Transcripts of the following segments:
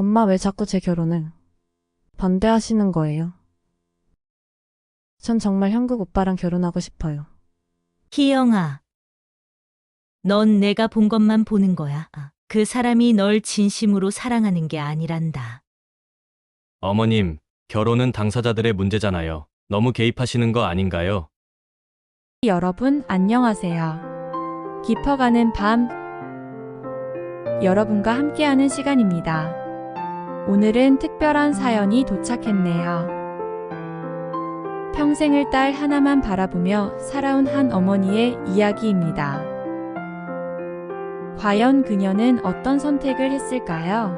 엄마 왜 자꾸 제 결혼을 반대하시는 거예요? 전 정말 형국 오빠랑 결혼하고 싶어요. 희영아, 넌 내가 본 것만 보는 거야. 그 사람이 널 진심으로 사랑하는 게 아니란다. 어머님, 결혼은 당사자들의 문제잖아요. 너무 개입하시는 거 아닌가요? 여러분, 안녕하세요. 깊어가는 밤, 여러분과 함께하는 시간입니다. 오늘은 특별한 사연이 도착했네요. 평생을 딸 하나만 바라보며 살아온 한 어머니의 이야기입니다. 과연 그녀는 어떤 선택을 했을까요?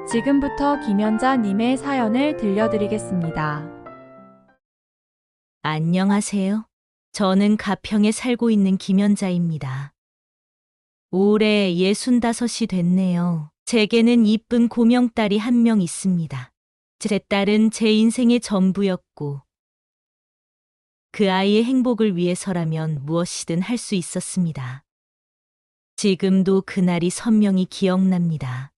지금부터 김연자님의 사연을 들려드리겠습니다. 안녕하세요. 저는 가평에 살고 있는 김연자입니다. 올해 65이 됐네요. 제게는 이쁜 고명딸이 한 명 있습니다. 제 딸은 제 인생의 전부였고, 그 아이의 행복을 위해서라면 무엇이든 할 수 있었습니다. 지금도 그날이 선명히 기억납니다.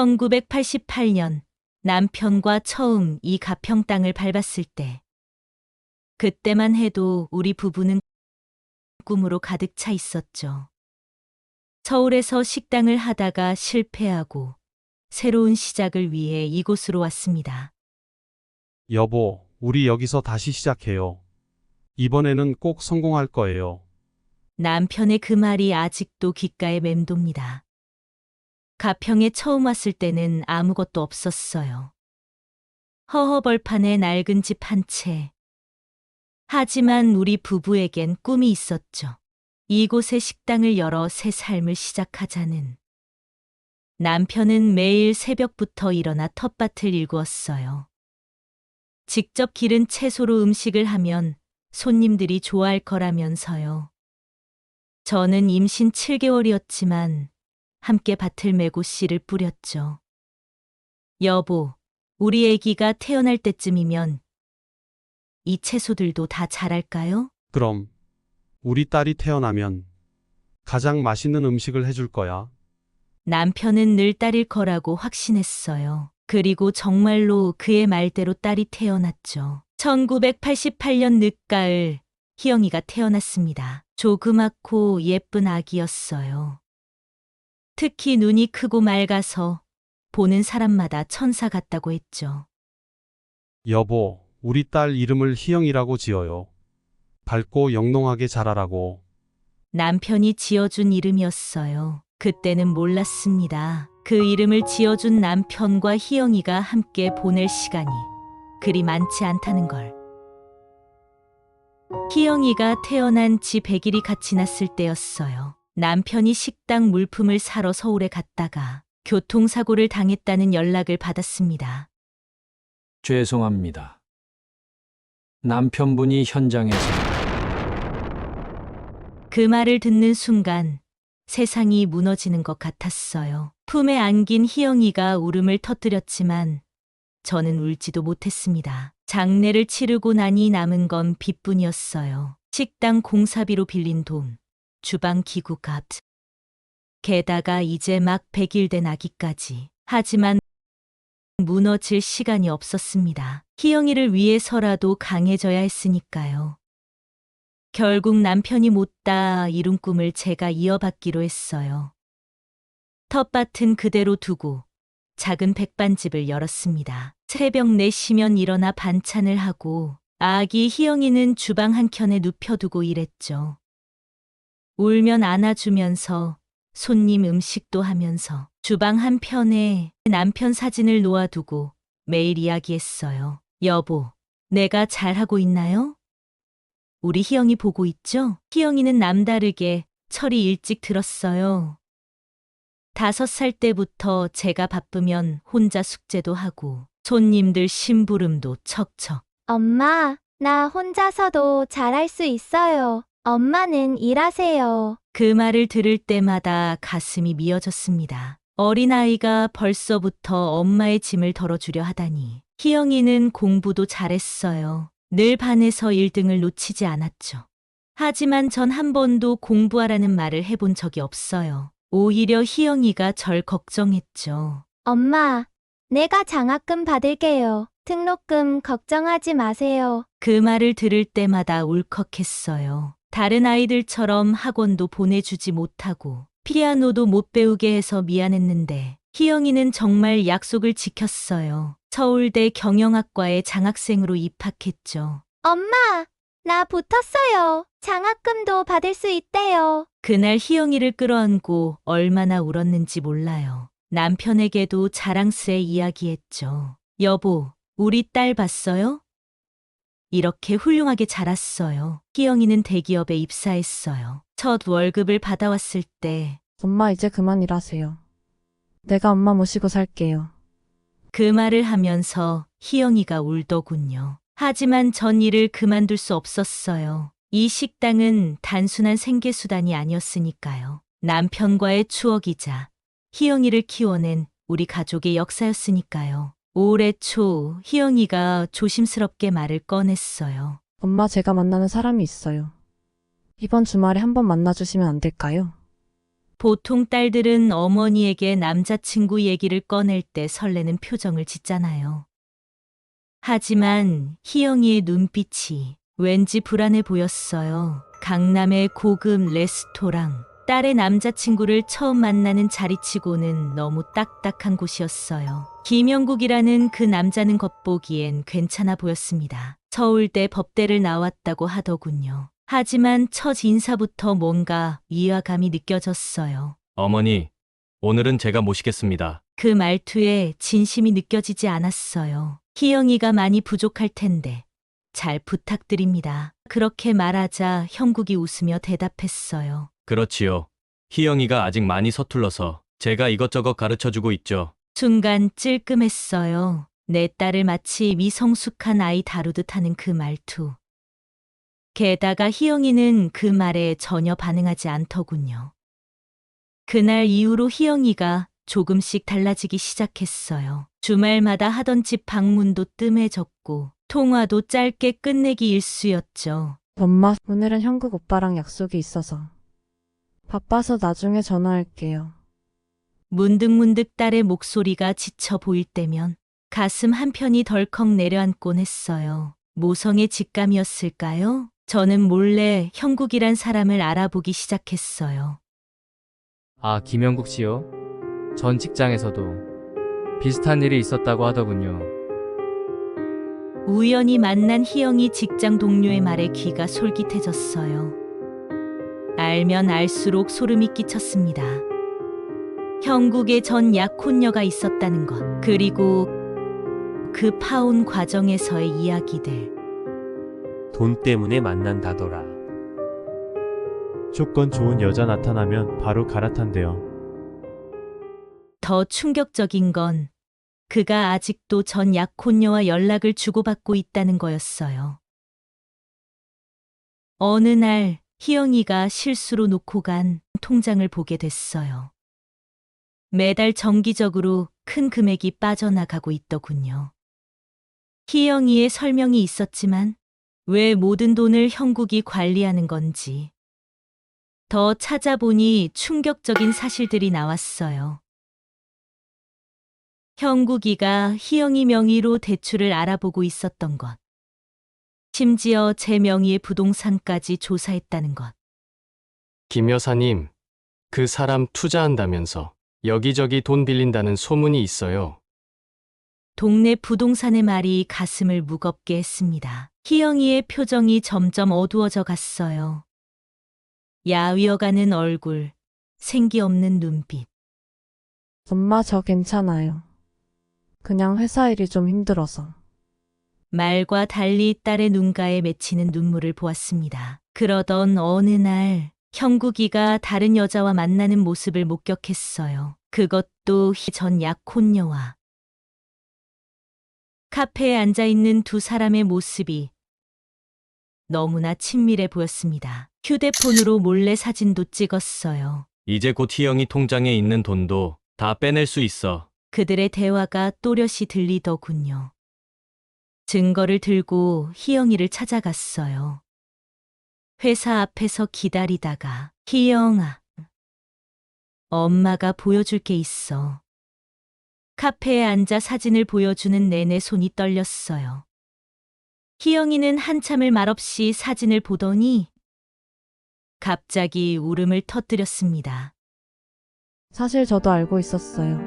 1988년 남편과 처음 이 가평 땅을 밟았을 때, 그때만 해도 우리 부부는 꿈으로 가득 차 있었죠. 서울에서 식당을 하다가 실패하고 새로운 시작을 위해 이곳으로 왔습니다. 여보, 우리 여기서 다시 시작해요. 이번에는 꼭 성공할 거예요. 남편의 그 말이 아직도 귓가에 맴돕니다. 가평에 처음 왔을 때는 아무것도 없었어요. 허허벌판에 낡은 집 한 채. 하지만 우리 부부에겐 꿈이 있었죠. 이곳에 식당을 열어 새 삶을 시작하자는. 남편은 매일 새벽부터 일어나 텃밭을 일구었어요. 직접 기른 채소로 음식을 하면 손님들이 좋아할 거라면서요. 저는 임신 7개월이었지만 함께 밭을 메고 씨를 뿌렸죠. 여보, 우리 아기가 태어날 때쯤이면 이 채소들도 다 자랄까요? 그럼, 우리 딸이 태어나면 가장 맛있는 음식을 해줄 거야. 남편은 늘 딸일 거라고 확신했어요. 그리고 정말로 그의 말대로 딸이 태어났죠. 1988년 늦가을, 희영이가 태어났습니다. 조그맣고 예쁜 아기였어요. 특히 눈이 크고 맑아서 보는 사람마다 천사 같다고 했죠. 여보, 우리 딸 이름을 희영이라고 지어요. 밝고 영롱하게 자라라고. 남편이 지어준 이름이었어요. 그때는 몰랐습니다. 그 이름을 지어준 남편과 희영이가 함께 보낼 시간이 그리 많지 않다는 걸. 희영이가 태어난 지 100일이 갓 지났을 때였어요. 남편이 식당 물품을 사러 서울에 갔다가 교통사고를 당했다는 연락을 받았습니다. 죄송합니다. 남편분이 현장에서 그 말을 듣는 순간 세상이 무너지는 것 같았어요. 품에 안긴 희영이가 울음을 터뜨렸지만 저는 울지도 못했습니다. 장례를 치르고 나니 남은 건 빚뿐이었어요. 식당 공사비로 빌린 돈, 주방 기구 값. 게다가 이제 막 100일 된 아기까지. 하지만 무너질 시간이 없었습니다. 희영이를 위해서라도 강해져야 했으니까요. 결국 남편이 못다 이룬 꿈을 제가 이어받기로 했어요. 텃밭은 그대로 두고 작은 백반집을 열었습니다. 새벽 4시면 일어나 반찬을 하고 아기 희영이는 주방 한켠에 눕혀두고 일했죠. 울면 안아주면서 손님 음식도 하면서 주방 한편에 남편 사진을 놓아두고 매일 이야기했어요. 여보, 내가 잘하고 있나요? 우리 희영이 보고 있죠? 희영이는 남다르게 철이 일찍 들었어요. 5살 때부터 제가 바쁘면 혼자 숙제도 하고 손님들 심부름도 척척. 엄마, 나 혼자서도 잘할 수 있어요. 엄마는 일하세요. 그 말을 들을 때마다 가슴이 미어졌습니다. 어린아이가 벌써부터 엄마의 짐을 덜어주려 하다니. 희영이는 공부도 잘했어요. 늘 반에서 1등을 놓치지 않았죠. 하지만 전 한 번도 공부하라는 말을 해본 적이 없어요. 오히려 희영이가 절 걱정했죠. 엄마, 내가 장학금 받을게요. 등록금 걱정하지 마세요. 그 말을 들을 때마다 울컥했어요. 다른 아이들처럼 학원도 보내주지 못하고 피아노도 못 배우게 해서 미안했는데 희영이는 정말 약속을 지켰어요. 서울대 경영학과에 장학생으로 입학했죠. 엄마, 나 붙었어요. 장학금도 받을 수 있대요. 그날 희영이를 끌어안고 얼마나 울었는지 몰라요. 남편에게도 자랑스레 이야기했죠. 여보, 우리 딸 봤어요? 이렇게 훌륭하게 자랐어요. 희영이는 대기업에 입사했어요. 첫 월급을 받아왔을 때 엄마 이제 그만 일하세요. 내가 엄마 모시고 살게요. 그 말을 하면서 희영이가 울더군요. 하지만 전 일을 그만둘 수 없었어요. 이 식당은 단순한 생계수단이 아니었으니까요. 남편과의 추억이자 희영이를 키워낸 우리 가족의 역사였으니까요. 올해 초 희영이가 조심스럽게 말을 꺼냈어요. 엄마 제가 만나는 사람이 있어요. 이번 주말에 한번 만나주시면 안 될까요? 보통 딸들은 어머니에게 남자친구 얘기를 꺼낼 때 설레는 표정을 짓잖아요. 하지만 희영이의 눈빛이 왠지 불안해 보였어요. 강남의 고급 레스토랑, 딸의 남자친구를 처음 만나는 자리치고는 너무 딱딱한 곳이었어요. 김영국이라는 그 남자는 겉보기엔 괜찮아 보였습니다. 서울대 법대를 나왔다고 하더군요. 하지만 첫 인사부터 뭔가 위화감이 느껴졌어요. 어머니, 오늘은 제가 모시겠습니다. 그 말투에 진심이 느껴지지 않았어요. 희영이가 많이 부족할 텐데 잘 부탁드립니다. 그렇게 말하자 형국이 웃으며 대답했어요. 그렇지요. 희영이가 아직 많이 서툴러서 제가 이것저것 가르쳐주고 있죠. 순간 찔끔했어요. 내 딸을 마치 미성숙한 아이 다루듯 하는 그 말투. 게다가 희영이는 그 말에 전혀 반응하지 않더군요. 그날 이후로 희영이가 조금씩 달라지기 시작했어요. 주말마다 하던 집 방문도 뜸해졌고 통화도 짧게 끝내기 일쑤였죠. 엄마, 오늘은 형국 오빠랑 약속이 있어서 바빠서 나중에 전화할게요. 문득문득 딸의 목소리가 지쳐 보일 때면 가슴 한편이 덜컥 내려앉곤 했어요. 모성의 직감이었을까요? 저는 몰래 형국이란 사람을 알아보기 시작했어요. 아, 김영국 씨요? 전 직장에서도 비슷한 일이 있었다고 하더군요. 우연히 만난 희영이 직장 동료의 말에 귀가 솔깃해졌어요. 알면 알수록 소름이 끼쳤습니다. 형국에 전 약혼녀가 있었다는 것, 그리고 그 파혼 과정에서의 이야기들. 돈 때문에 만난다더라. 조건 좋은 여자 나타나면 바로 갈아탄대요. 더 충격적인 건 그가 아직도 전 약혼녀와 연락을 주고받고 있다는 거였어요. 어느 날 희영이가 실수로 놓고 간 통장을 보게 됐어요. 매달 정기적으로 큰 금액이 빠져나가고 있더군요. 희영이의 설명이 있었지만 왜 모든 돈을 형국이 관리하는 건지. 더 찾아보니 충격적인 사실들이 나왔어요. 형국이가 희영이 명의로 대출을 알아보고 있었던 것. 심지어 제 명의의 부동산까지 조사했다는 것. 김 여사님, 그 사람 투자한다면서 여기저기 돈 빌린다는 소문이 있어요. 동네 부동산의 말이 가슴을 무겁게 했습니다. 희영이의 표정이 점점 어두워져 갔어요. 야위어가는 얼굴, 생기 없는 눈빛. 엄마 저 괜찮아요. 그냥 회사 일이 좀 힘들어서. 말과 달리 딸의 눈가에 맺히는 눈물을 보았습니다. 그러던 어느 날 형국이가 다른 여자와 만나는 모습을 목격했어요. 그것도 전 약혼녀와. 카페에 앉아있는 두 사람의 모습이 너무나 친밀해 보였습니다. 휴대폰으로 몰래 사진도 찍었어요. 이제 곧 희영이 통장에 있는 돈도 다 빼낼 수 있어. 그들의 대화가 또렷이 들리더군요. 증거를 들고 희영이를 찾아갔어요. 회사 앞에서 기다리다가 희영아, 엄마가 보여줄 게 있어. 카페에 앉아 사진을 보여주는 내내 손이 떨렸어요. 희영이는 한참을 말없이 사진을 보더니 갑자기 울음을 터뜨렸습니다. 사실 저도 알고 있었어요.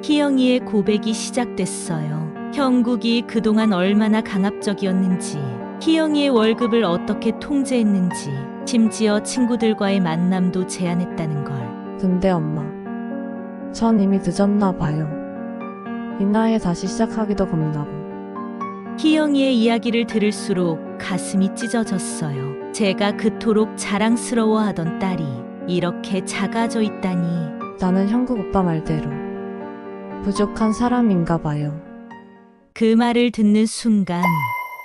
희영이의 고백이 시작됐어요. 형국이 그동안 얼마나 강압적이었는지, 희영이의 월급을 어떻게 통제했는지, 심지어 친구들과의 만남도 제한했다는 걸. 근데 엄마, 전 이미 늦었나 봐요. 이 나이에 다시 시작하기도 겁나고. 희영이의 이야기를 들을수록 가슴이 찢어졌어요. 제가 그토록 자랑스러워하던 딸이 이렇게 작아져 있다니. 나는 형국 오빠 말대로 부족한 사람인가 봐요. 그 말을 듣는 순간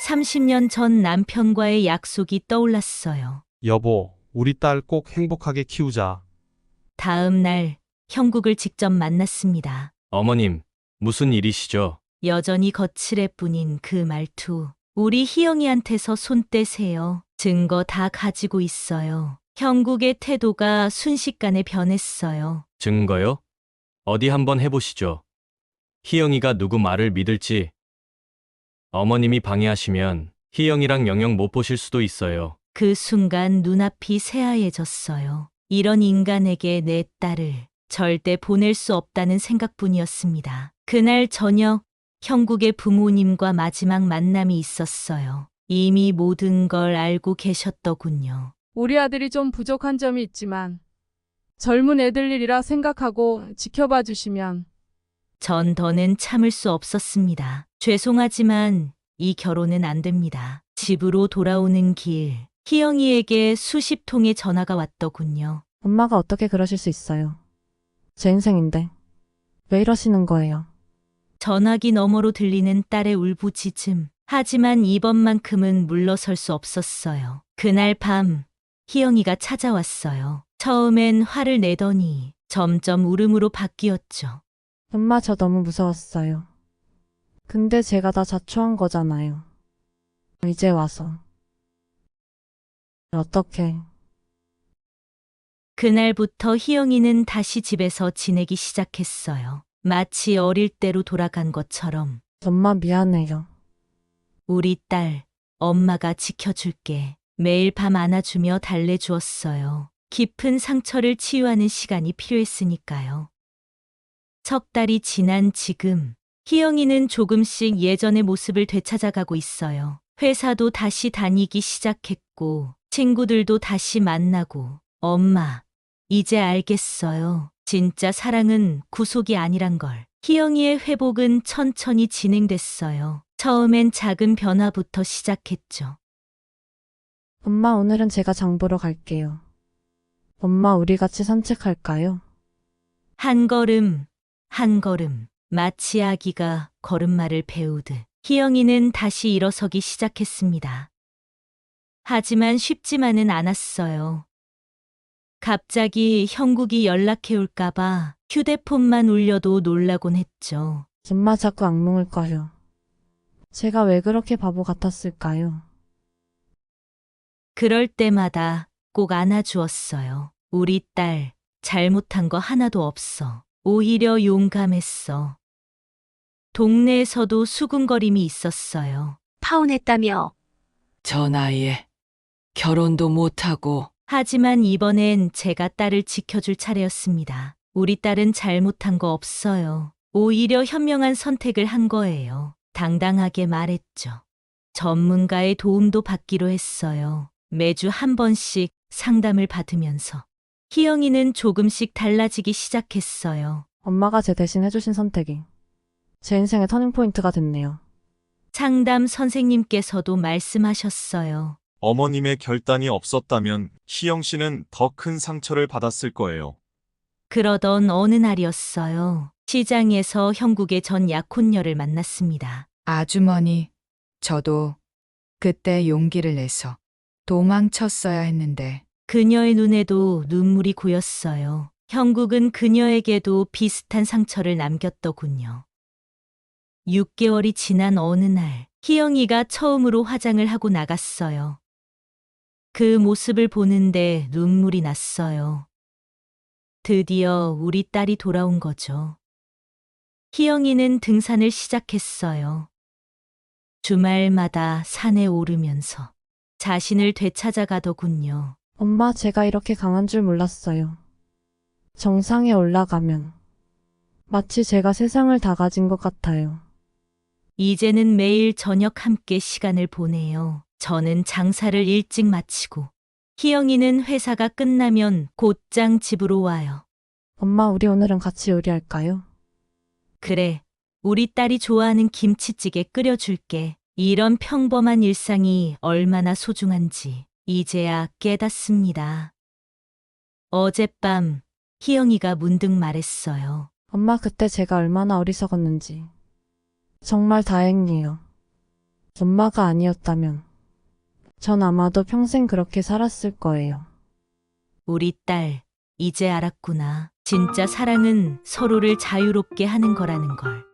30년 전 남편과의 약속이 떠올랐어요. 여보, 우리 딸 꼭 행복하게 키우자. 다음 날 형국을 직접 만났습니다. 어머님, 무슨 일이시죠? 여전히 거칠애 뿐인 그 말투. 우리 희영이한테서 손 떼세요. 증거 다 가지고 있어요. 형국의 태도가 순식간에 변했어요. 증거요? 어디 한번 해보시죠. 희영이가 누구 말을 믿을지. 어머님이 방해하시면 희영이랑 영영 못 보실 수도 있어요. 그 순간 눈앞이 새하얘졌어요. 이런 인간에게 내 딸을 절대 보낼 수 없다는 생각뿐이었습니다. 그날 저녁 형국의 부모님과 마지막 만남이 있었어요. 이미 모든 걸 알고 계셨더군요. 우리 아들이 좀 부족한 점이 있지만 젊은 애들 일이라 생각하고 지켜봐 주시면. 전 더는 참을 수 없었습니다. 죄송하지만 이 결혼은 안 됩니다. 집으로 돌아오는 길, 희영이에게 수십 통의 전화가 왔더군요. 엄마가 어떻게 그러실 수 있어요. 제 인생인데. 왜 이러시는 거예요? 전화기 너머로 들리는 딸의 울부짖음. 하지만 이번만큼은 물러설 수 없었어요. 그날 밤 희영이가 찾아왔어요. 처음엔 화를 내더니 점점 울음으로 바뀌었죠. 엄마, 저 너무 무서웠어요. 근데 제가 다 자초한 거잖아요. 이제 와서. 어떡해. 그날부터 희영이는 다시 집에서 지내기 시작했어요. 마치 어릴 때로 돌아간 것처럼. 엄마, 미안해요. 우리 딸, 엄마가 지켜줄게. 매일 밤 안아주며 달래주었어요. 깊은 상처를 치유하는 시간이 필요했으니까요. 석 달이 지난 지금, 희영이는 조금씩 예전의 모습을 되찾아가고 있어요. 회사도 다시 다니기 시작했고, 친구들도 다시 만나고, 엄마, 이제 알겠어요. 진짜 사랑은 구속이 아니란 걸. 희영이의 회복은 천천히 진행됐어요. 처음엔 작은 변화부터 시작했죠. 엄마, 오늘은 제가 장 보러 갈게요. 엄마, 우리 같이 산책할까요? 한 걸음, 한 걸음, 마치 아기가 걸음마를 배우듯 희영이는 다시 일어서기 시작했습니다. 하지만 쉽지만은 않았어요. 갑자기 형국이 연락해 올까봐 휴대폰만 울려도 놀라곤 했죠. 엄마, 자꾸 악몽을 꿔요. 제가 왜 그렇게 바보 같았을까요? 그럴 때마다 꼭 안아주었어요. 우리 딸, 잘못한 거 하나도 없어. 오히려 용감했어. 동네에서도 수군거림이 있었어요. 파혼했다며. 저 나이에 결혼도 못하고. 하지만 이번엔 제가 딸을 지켜줄 차례였습니다. 우리 딸은 잘못한 거 없어요. 오히려 현명한 선택을 한 거예요. 당당하게 말했죠. 전문가의 도움도 받기로 했어요. 매주 한 번씩 상담을 받으면서 희영이는 조금씩 달라지기 시작했어요. 엄마가 제 대신 해주신 선택이 제 인생의 터닝포인트가 됐네요. 상담 선생님께서도 말씀하셨어요. 어머님의 결단이 없었다면 희영 씨는 더 큰 상처를 받았을 거예요. 그러던 어느 날이었어요. 시장에서 형국의 전 약혼녀를 만났습니다. 아주머니, 저도 그때 용기를 내서 도망쳤어야 했는데. 그녀의 눈에도 눈물이 고였어요. 형국은 그녀에게도 비슷한 상처를 남겼더군요. 6개월이 지난 어느 날, 희영이가 처음으로 화장을 하고 나갔어요. 그 모습을 보는데 눈물이 났어요. 드디어 우리 딸이 돌아온 거죠. 희영이는 등산을 시작했어요. 주말마다 산에 오르면서 자신을 되찾아가더군요. 엄마, 제가 이렇게 강한 줄 몰랐어요. 정상에 올라가면 마치 제가 세상을 다 가진 것 같아요. 이제는 매일 저녁 함께 시간을 보내요. 저는 장사를 일찍 마치고 희영이는 회사가 끝나면 곧장 집으로 와요. 엄마, 우리 오늘은 같이 요리할까요? 그래, 우리 딸이 좋아하는 김치찌개 끓여줄게. 이런 평범한 일상이 얼마나 소중한지 이제야 깨닫습니다. 어젯밤 희영이가 문득 말했어요. 엄마, 그때 제가 얼마나 어리석었는지. 정말 다행이에요. 엄마가 아니었다면 전 아마도 평생 그렇게 살았을 거예요. 우리 딸, 이제 알았구나. 진짜 사랑은 서로를 자유롭게 하는 거라는 걸.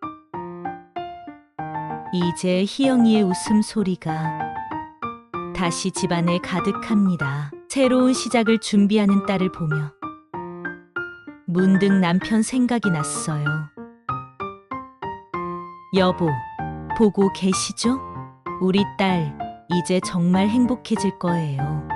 이제 희영이의 웃음소리가 다시 집안에 가득합니다. 새로운 시작을 준비하는 딸을 보며 문득 남편 생각이 났어요. 여보, 보고 계시죠? 우리 딸, 이제 정말 행복해질 거예요.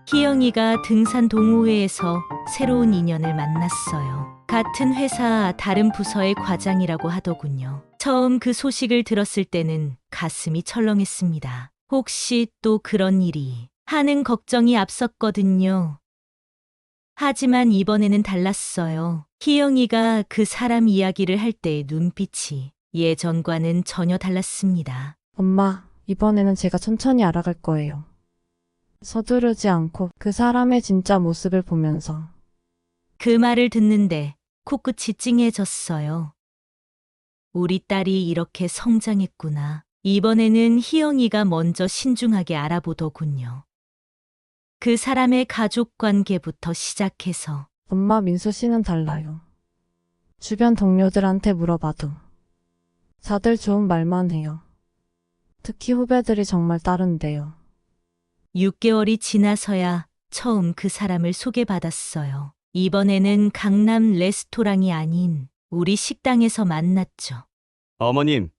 희영이가 등산 동호회에서 새로운 인연을 만났어요. 같은 회사 다른 부서의 과장이라고 하더군요. 처음 그 소식을 들었을 때는 가슴이 철렁했습니다. 혹시 또 그런 일이 하는 걱정이 앞섰거든요. 하지만 이번에는 달랐어요. 희영이가 그 사람 이야기를 할 때의 눈빛이 예전과는 전혀 달랐습니다. 엄마, 이번에는 제가 천천히 알아갈 거예요. 서두르지 않고 그 사람의 진짜 모습을 보면서. 그 말을 듣는데 코끝이 찡해졌어요. 우리 딸이 이렇게 성장했구나. 이번에는 희영이가 먼저 신중하게 알아보더군요. 그 사람의 가족 관계부터 시작해서. 엄마, 민수 씨는 달라요. 주변 동료들한테 물어봐도 다들 좋은 말만 해요. 특히 후배들이 정말 따른대요. 6개월이 지나서야 처음 그 사람을 소개받았어요. 이번에는 강남 레스토랑이 아닌 우리 식당에서 만났죠. 어머님,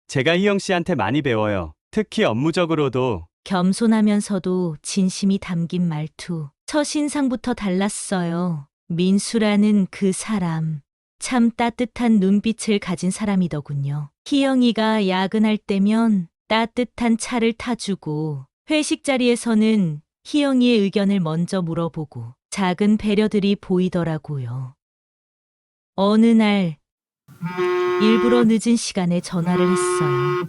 제가 희영 씨한테 많이 배워요. 특히 업무적으로도. 겸손하면서도 진심이 담긴 말투. 첫 인상부터 달랐어요. 민수라는 그 사람. 참 따뜻한 눈빛을 가진 사람이더군요. 희영이가 야근할 때면 따뜻한 차를 타주고 회식 자리에서는 희영이의 의견을 먼저 물어보고 작은 배려들이 보이더라고요. 어느 날 일부러 늦은 시간에 전화를 했어요.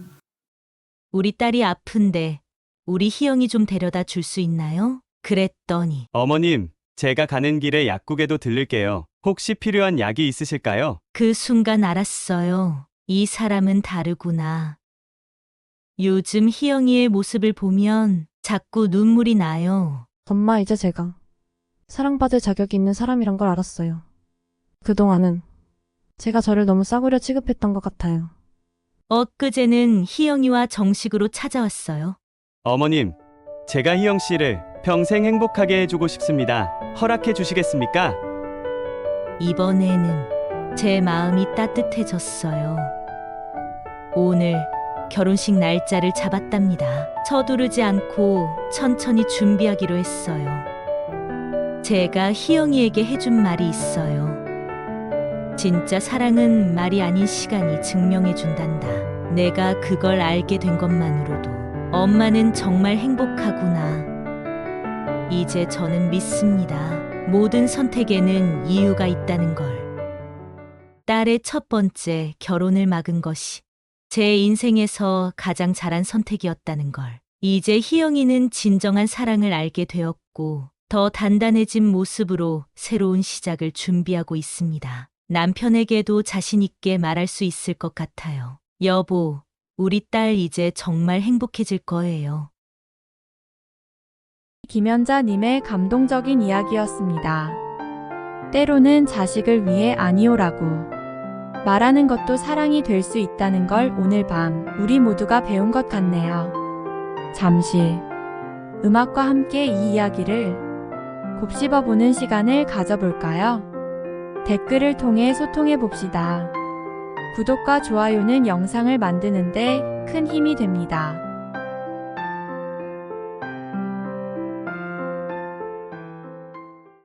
우리 딸이 아픈데 우리 희영이 좀 데려다 줄 수 있나요? 그랬더니 어머님, 제가 가는 길에 약국에도 들를게요. 혹시 필요한 약이 있으실까요? 그 순간 알았어요. 이 사람은 다르구나. 요즘 희영이의 모습을 보면 자꾸 눈물이 나요. 엄마, 이제 제가 사랑받을 자격이 있는 사람이란 걸 알았어요. 그동안은 제가 저를 너무 싸구려 취급했던 것 같아요. 엊그제는 희영이와 정식으로 찾아왔어요. 어머님, 제가 희영 씨를 평생 행복하게 해주고 싶습니다. 허락해 주시겠습니까? 이번에는 제 마음이 따뜻해졌어요. 오늘 결혼식 날짜를 잡았답니다. 서두르지 않고 천천히 준비하기로 했어요. 제가 희영이에게 해준 말이 있어요. 진짜 사랑은 말이 아닌 시간이 증명해준단다. 내가 그걸 알게 된 것만으로도 엄마는 정말 행복하구나. 이제 저는 믿습니다. 모든 선택에는 이유가 있다는 걸. 딸의 첫 번째 결혼을 막은 것이 제 인생에서 가장 잘한 선택이었다는 걸. 이제 희영이는 진정한 사랑을 알게 되었고 더 단단해진 모습으로 새로운 시작을 준비하고 있습니다. 남편에게도 자신 있게 말할 수 있을 것 같아요. 여보, 우리 딸 이제 정말 행복해질 거예요. 김연자님의 감동적인 이야기였습니다. 때로는 자식을 위해 아니오라고 말하는 것도 사랑이 될 수 있다는 걸 오늘 밤 우리 모두가 배운 것 같네요. 잠시 음악과 함께 이 이야기를 곱씹어보는 시간을 가져볼까요? 댓글을 통해 소통해 봅시다. 구독과 좋아요는 영상을 만드는데 큰 힘이 됩니다.